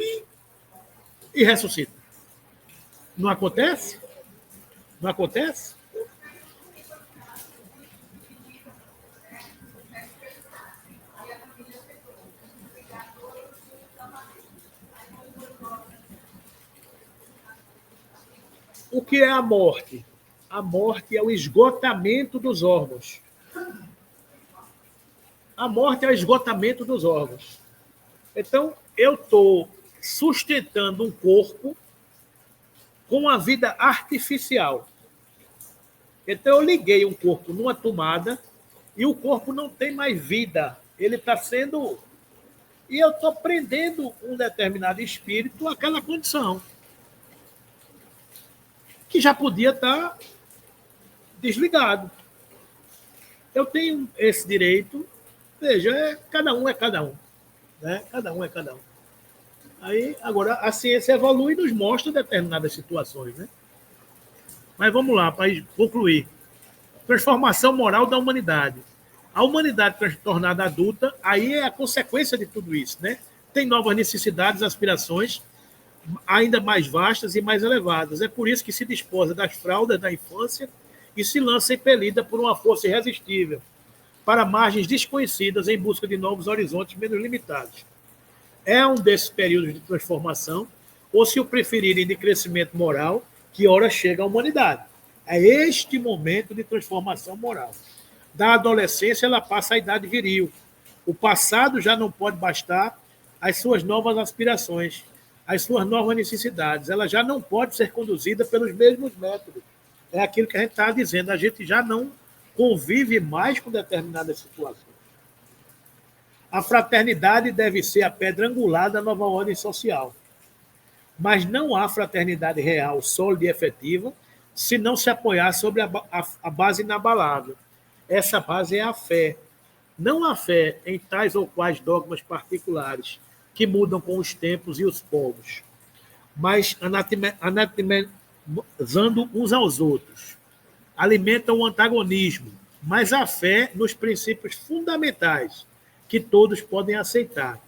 e ressuscita. Não acontece? Não acontece? O que é a morte? A morte é o esgotamento dos órgãos. A morte é o esgotamento dos órgãos. Então, eu estou sustentando um corpo com a vida artificial. Então, eu liguei um corpo numa tomada e o corpo não tem mais vida. Ele está sendo... E eu estou prendendo um determinado espírito àquela condição, que já podia estar desligado. Eu tenho esse direito. Veja, cada um é cada um. Né? Cada um é cada um. Aí, agora, a ciência evolui e nos mostra determinadas situações. Né? Mas vamos lá, para concluir. Transformação moral da humanidade. A humanidade tornada adulta, aí é a consequência de tudo isso. Né? Tem novas necessidades, aspirações, ainda mais vastas e mais elevadas. É por isso que se desposa das fraldas da infância e se lança impelida por uma força irresistível para margens desconhecidas em busca de novos horizontes menos limitados. É um desses períodos de transformação, ou, se o preferirem, de crescimento moral, que ora chega à humanidade. É este momento de transformação moral. Da adolescência, ela passa à idade viril. O passado já não pode bastar às suas novas aspirações, às suas novas necessidades. Ela já não pode ser conduzida pelos mesmos métodos. É aquilo que a gente está dizendo. A gente já não convive mais com determinadas situações. A fraternidade deve ser a pedra angular da nova ordem social. Mas não há fraternidade real, sólida e efetiva, se não se apoiar sobre a base inabalável. Essa base é a fé. Não a fé em tais ou quais dogmas particulares que mudam com os tempos e os povos, mas anatemizando uns aos outros. Alimentam o antagonismo, mas a fé nos princípios fundamentais que todos podem aceitar.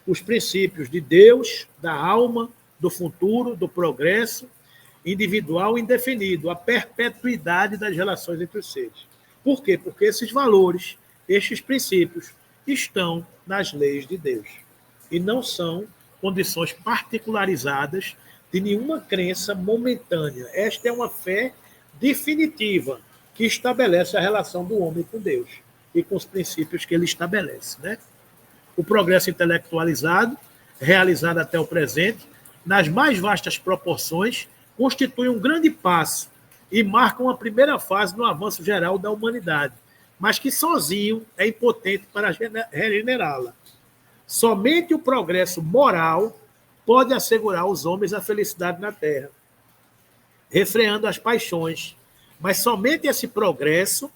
Os princípios de Deus, da alma, do futuro, do progresso individual indefinido, a perpetuidade das relações entre os seres. Por quê? Porque esses valores, estes princípios, estão nas leis de Deus e não são condições particularizadas de nenhuma crença momentânea. Esta é uma fé definitiva que estabelece a relação do homem com Deus e com os princípios que ele estabelece. Né? O progresso intelectualizado, realizado até o presente, nas mais vastas proporções, constitui um grande passo e marca uma primeira fase no avanço geral da humanidade, mas que sozinho é impotente para regenerá-la. Somente o progresso moral pode assegurar aos homens a felicidade na terra, refreando as paixões. Mas somente esse progresso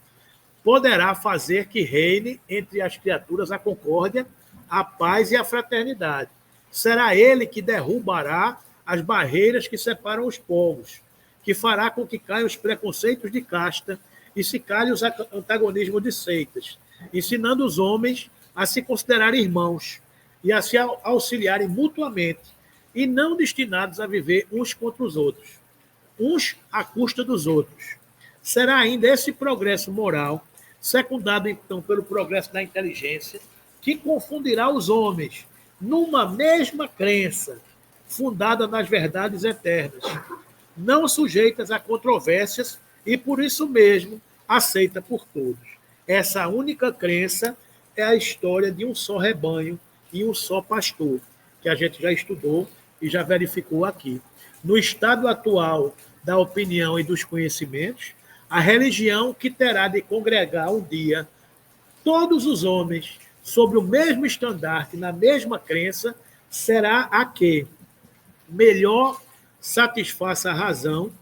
poderá fazer que reine entre as criaturas a concórdia, a paz e a fraternidade. Será ele que derrubará as barreiras que separam os povos, que fará com que caiam os preconceitos de casta e se calhem os antagonismos de seitas, ensinando os homens a se considerarem irmãos e a se auxiliarem mutuamente, e não destinados a viver uns contra os outros, uns à custa dos outros. Será ainda esse progresso moral, secundado então pelo progresso da inteligência, que confundirá os homens numa mesma crença, fundada nas verdades eternas, não sujeitas a controvérsias e, por isso mesmo, aceita por todos. Essa única crença é a história de um só rebanho e um só pastor, que a gente já estudou e já verificou aqui. No estado atual da opinião e dos conhecimentos, a religião que terá de congregar um dia todos os homens sobre o mesmo estandarte, na mesma crença, será a que melhor satisfaça a razão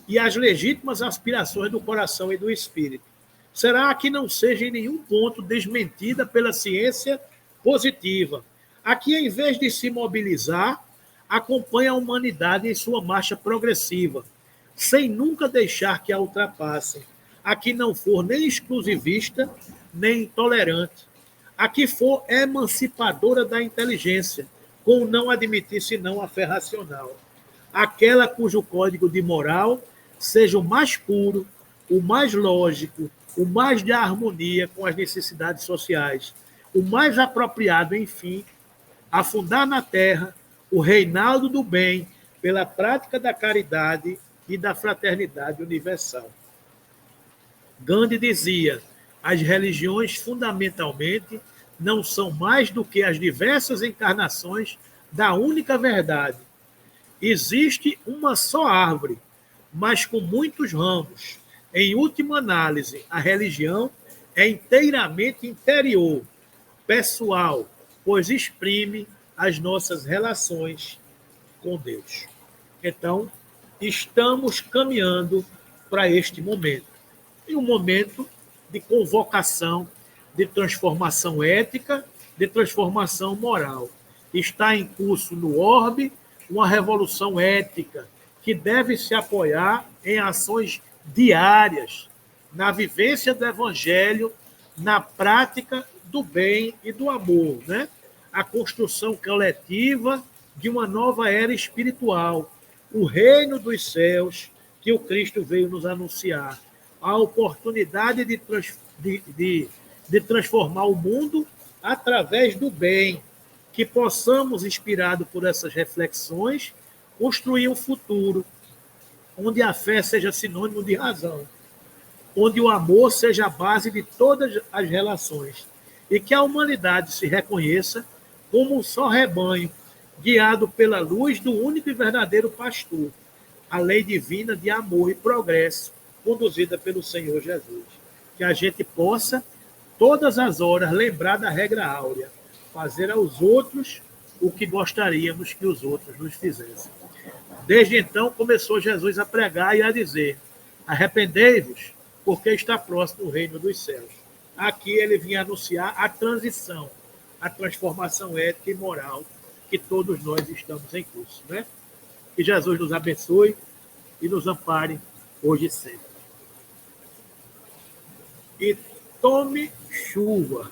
e as legítimas aspirações do coração e do espírito. Será a que não seja em nenhum ponto desmentida pela ciência positiva, a que, em vez de se mobilizar, acompanha a humanidade em sua marcha progressiva, sem nunca deixar que a ultrapassem, a que não for nem exclusivista, nem intolerante, a que for emancipadora da inteligência, com não admitir senão a fé racional, aquela cujo código de moral seja o mais puro, o mais lógico, o mais de harmonia com as necessidades sociais, o mais apropriado, enfim, a fundar na terra o reinado do bem pela prática da caridade e da fraternidade universal. Gandhi dizia: as religiões fundamentalmente não são mais do que as diversas encarnações da única verdade. Existe uma só árvore, mas com muitos ramos. Em última análise, a religião é inteiramente interior, pessoal, pois exprime as nossas relações com Deus. Então, estamos caminhando para este momento. E um momento de convocação, de transformação ética, de transformação moral. Está em curso no orbe uma revolução ética que deve se apoiar em ações diárias, na vivência do evangelho, na prática do bem e do amor, né? A construção coletiva de uma nova era espiritual, o reino dos céus que o Cristo veio nos anunciar, a oportunidade de transformar o mundo através do bem, que possamos, inspirados por essas reflexões, construir um futuro onde a fé seja sinônimo de razão, onde o amor seja a base de todas as relações e que a humanidade se reconheça como um só rebanho, guiado pela luz do único e verdadeiro pastor, a lei divina de amor e progresso, conduzida pelo Senhor Jesus. Que a gente possa, todas as horas, lembrar da regra áurea, fazer aos outros o que gostaríamos que os outros nos fizessem. Desde então, começou Jesus a pregar e a dizer: arrependei-vos, porque está próximo o reino dos céus. Aqui ele vinha anunciar a transição, a transformação ética e moral que todos nós estamos em curso, né? Que Jesus nos abençoe e nos ampare hoje e sempre. E tome chuva.